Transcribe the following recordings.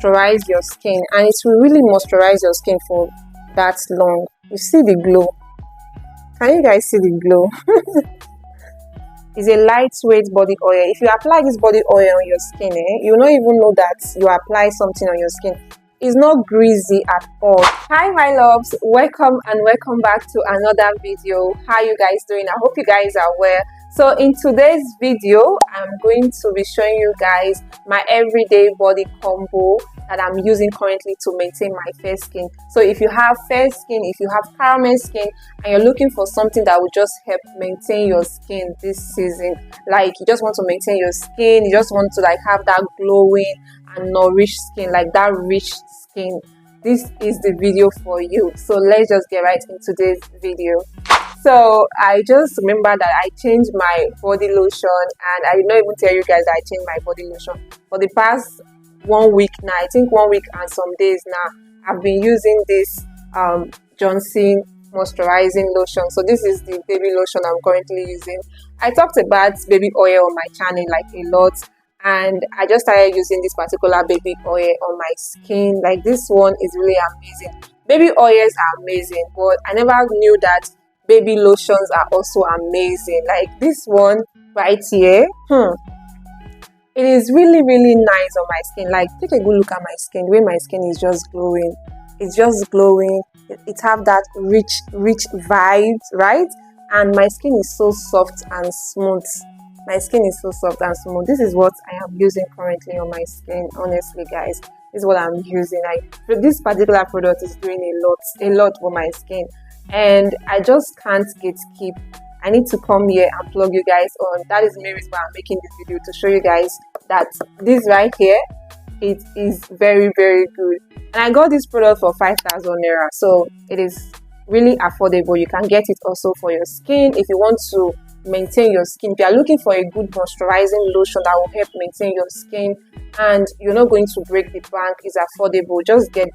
moisturize your skin, and it will really moisturize your skin for that long. You see the glow? Can you guys see the glow? It's a lightweight body oil. If you apply this body oil on your skin, you will not even know that you apply something on your skin. It's not greasy at all. Hi my loves, welcome back to another video. How you guys doing? I hope you guys are well. So in today's video, I'm going to be showing you guys my everyday body combo that I'm using currently to maintain my fair skin. So if you have fair skin, if you have caramel skin, and you're looking for something that will just help maintain your skin this season, like you just want to maintain your skin, you just want to like have that glowing and nourished skin, like that rich skin, this is the video for you. So let's just get right into this video. So I just remember that I changed my body lotion, and I did not even tell you guys that I changed my body lotion. For the past 1 week now, I think 1 week and some days now, I've been using this Johnson moisturizing lotion. So this is the baby lotion I'm currently using. I talked about baby oil on my channel like a lot, and I just started using this particular baby oil on my skin. Like this one is really amazing. Baby oils are amazing, but I never knew that baby lotions are also amazing. Like this one right here, it is really nice on my skin. Like take a good look at my skin. The way my skin is just glowing, it's just glowing. It have that rich vibes, right? And my skin is so soft and smooth. My skin is so soft and smooth. This is what I am using currently on my skin. Honestly guys, this is what I'm using. Like this particular product is doing a lot for my skin, and I just can't keep. I need to come here and plug you guys on. That is the main reason why I'm making this video, to show you guys that this right here, it is very good. And I got this product for 5,000 naira, so it is really affordable. You can get it also for your skin if you want to maintain your skin. If you are looking for a good moisturizing lotion that will help maintain your skin and you're not going to break the bank, is affordable. Just get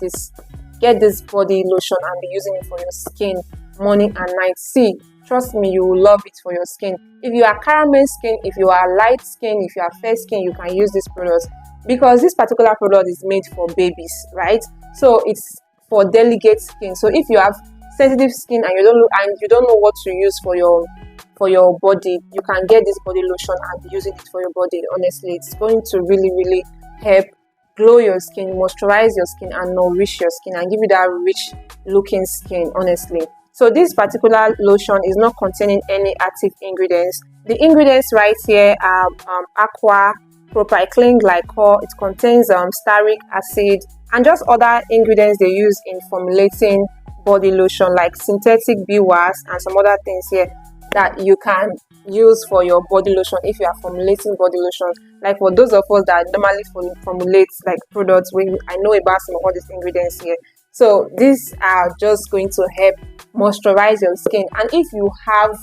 this body lotion and be using it for your skin morning and night. See, trust me, you will love it for your skin. If you are caramel skin, if you are light skin, if you are fair skin, you can use this product, because this particular product is made for babies, right? So it's for delicate skin. So if you have sensitive skin and you don't know what to use for your body, you can get this body lotion and be using it for your body. Honestly, it's going to really help glow your skin, moisturize your skin, and nourish your skin, and give you that rich looking skin, honestly. So this particular lotion is not containing any active ingredients. The ingredients right here are aqua, propylene glycol. It contains stearic acid and just other ingredients they use in formulating body lotion, like synthetic beeswax and some other things here that you can use for your body lotion if you are formulating body lotion. Like for those of us that normally formulate like products, I know about some of all these ingredients here. So these are just going to help moisturize your skin. And if you have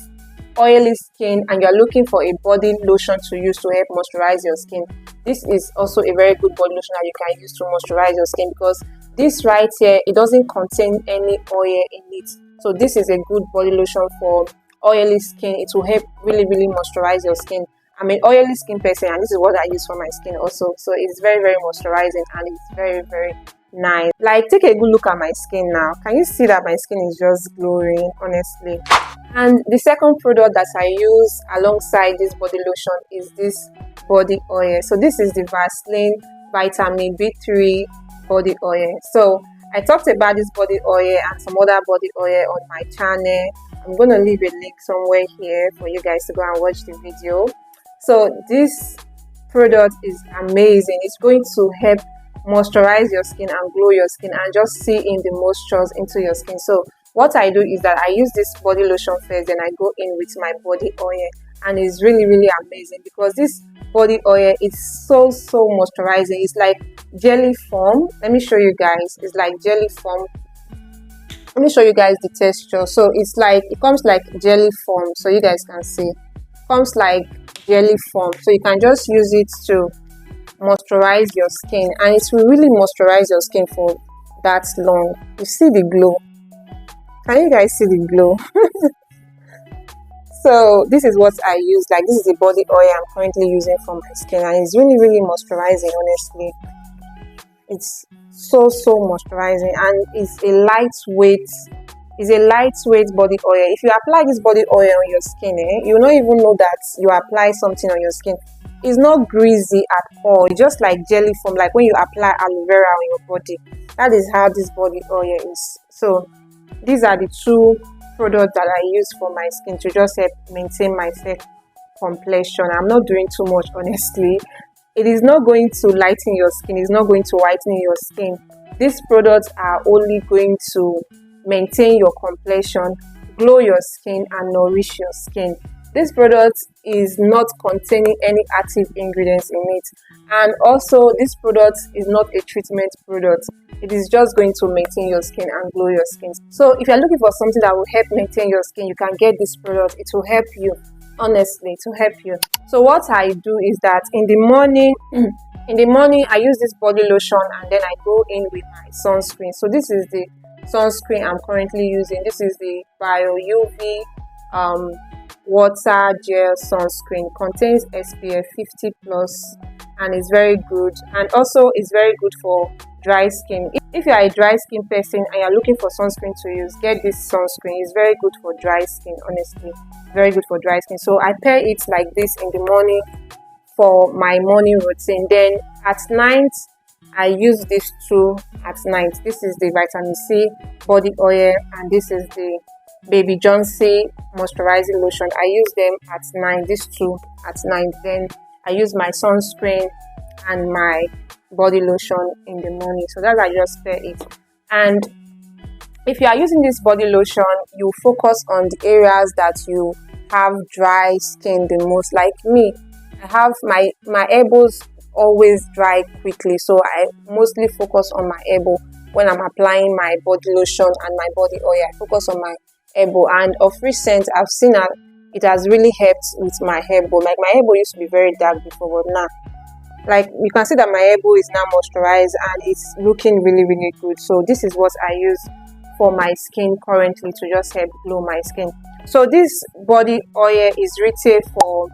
oily skin and you're looking for a body lotion to use to help moisturize your skin, this is also a very good body lotion that you can use to moisturize your skin, because this right here, it doesn't contain any oil in it. So this is a good body lotion for oily skin. It will help really moisturize your skin. I'm an oily skin person, and this is what I use for my skin also. So it's very moisturizing, and it's very nice. Like take a good look at my skin now. Can you see that my skin is just glowing, honestly? And the second product that I use alongside this body lotion is this body oil. So this is the Vaseline vitamin B3 body oil. So I talked about this body oil and some other body oil on my channel. I'm going to leave a link somewhere here for you guys to go and watch the video. So this product is amazing. It's going to help moisturize your skin and glow your skin and just see in the moistures into your skin. So what I do is that I use this body lotion first, then I go in with my body oil, and it's really amazing, because this body oil is so moisturizing. It's like jelly form. Let me show you guys. It's like jelly form. Let me show you guys the texture. So it's like, it comes like jelly form, so you guys can see. It comes like jelly form, so you can just use it to moisturize your skin, and it will really moisturize your skin for that long. You see the glow? Can you guys see the glow? So this is what I use. Like this is the body oil I'm currently using for my skin, and it's really moisturizing, honestly. It's so moisturizing, and it's a lightweight body oil. If you apply this body oil on your skin, you will not even know that you apply something on your skin. It's not greasy at all. It's just like jelly foam, like when you apply aloe vera on your body. That is how this body oil is. So these are the two products that I use for my skin to just help maintain my fair complexion. I'm not doing too much, honestly. It is not going to lighten your skin. It's not going to whiten your skin. These products are only going to maintain your complexion, glow your skin, and nourish your skin. This product is not containing any active ingredients in it, and also this product is not a treatment product. It is just going to maintain your skin and glow your skin. So if you're looking for something that will help maintain your skin, you can get this product. It will help you, honestly, to help you. So what I do is that in the morning I use this body lotion, and then I go in with my sunscreen. So this is the sunscreen I'm currently using. This is the Bio UV water gel sunscreen. Contains SPF 50 plus, and is very good, and also is very good for dry skin. If you are a dry skin person and you're looking for sunscreen to use, get this sunscreen. It's very good for dry skin, honestly, very good for dry skin. So I pair it like this in the morning for my morning routine. Then at night I use these two at night. This is the vitamin C body oil, and this is the Baby Johnson moisturizing lotion. I use them at night, these two at night. Then I use my sunscreen and my body lotion in the morning. So that I just pair it. And if you are using this body lotion, you focus on the areas that you have dry skin the most. Like me, I have my elbows always dry quickly, so I mostly focus on my elbow when I'm applying my body lotion and my body oil. I focus on my elbow, and of recent I've seen that it has really helped with my elbow. Like my elbow used to be very dark before, but now, like, you can see that my elbow is now moisturized and it's looking really good. So this is what I use for my skin currently to just help glow my skin. So this body oil is retail for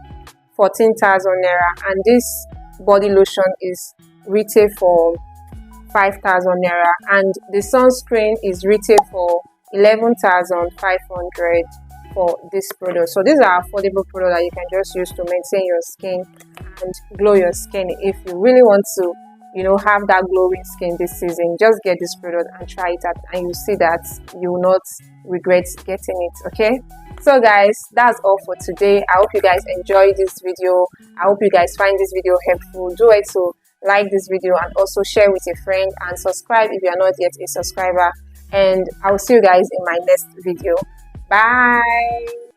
14,000 naira, and this body lotion is retail for 5,000 naira, and the sunscreen is retail for 11,500 for this product. So these are affordable products that you can just use to maintain your skin and glow your skin. If you really want to, have that glowing skin this season, just get this product and try it out, and you see that you will not regret getting it. Okay, so guys, that's all for today. I hope you guys enjoyed this video. I hope you guys find this video helpful. Do it to like this video, and also share with a friend, and subscribe if you are not yet a subscriber. And I will see you guys in my next video. Bye.